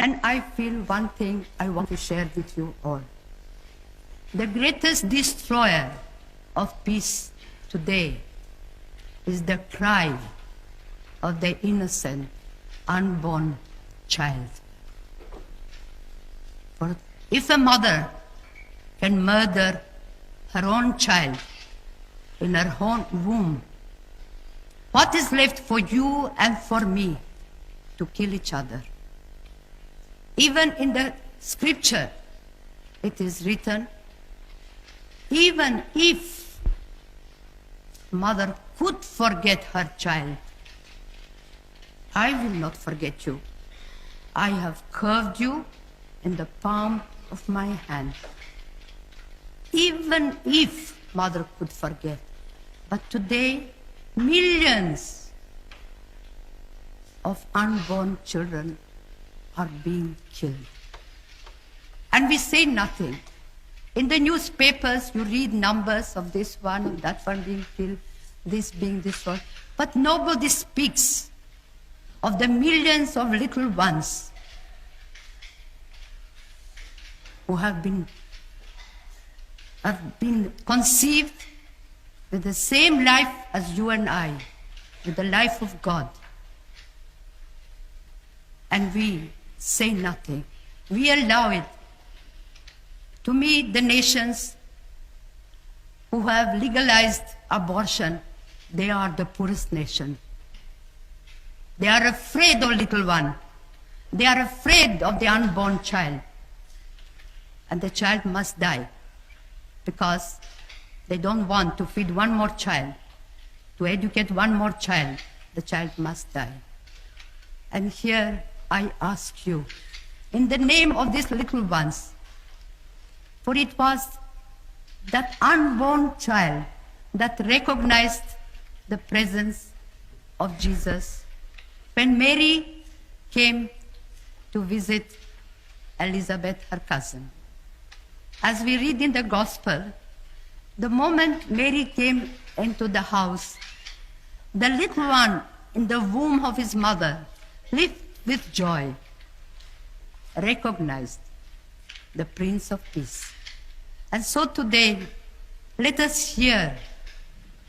And I feel one thing I want to share with you all. The greatest destroyer of peace today is the cry of the innocent, unborn child. For if a mother can murder her own child in her own womb, what is left for you and for me to kill each other? Even in the scripture, it is written, even if mother could forget her child, I will not forget you. I have curved you in the palm of my hand. Even if mother could forget. But today, millions of unborn children are being killed. And we say nothing. In the newspapers, you read numbers of this one, that one being killed, this being destroyed. But nobody speaks of the millions of little ones who have been conceived with the same life as you and I, with the life of God. And we say nothing. We allow it. To me, the nations who have legalized abortion, they are the poorest nation. They are afraid of little one. They are afraid of the unborn child. And the child must die because they don't want to feed one more child, to educate one more child. The child must die. And here I ask you, in the name of these little ones, for it was that unborn child that recognized the presence of Jesus when Mary came to visit Elizabeth, her cousin. As we read in the gospel, the moment Mary came into the house, the little one in the womb of his mother leaped with joy, recognized the Prince of Peace. And so today, let us here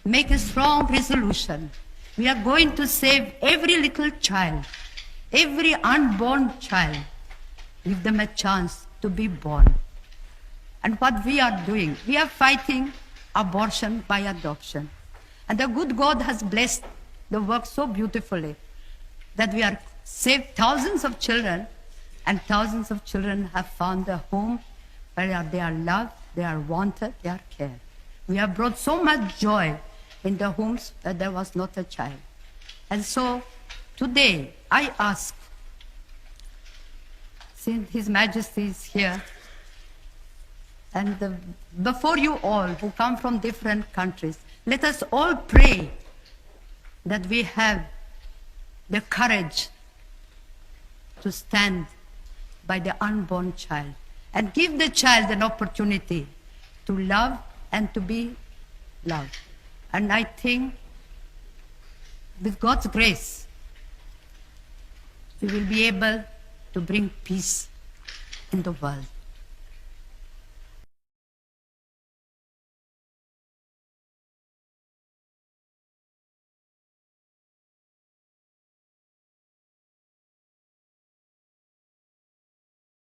make a strong resolution. We are going to save every little child, every unborn child, give them a chance to be born. And what we are doing, we are fighting abortion by adoption. And the good God has blessed the work so beautifully that we are saved thousands of children, and thousands of children have found a home where they are loved, they are wanted, they are cared. We have brought so much joy in the homes that there was not a child. And so today I ask, since His Majesty is here, and before you all who come from different countries, let us all pray that we have the courage to stand by the unborn child and give the child an opportunity to love and to be loved. And I think with God's grace, we will be able to bring peace in the world.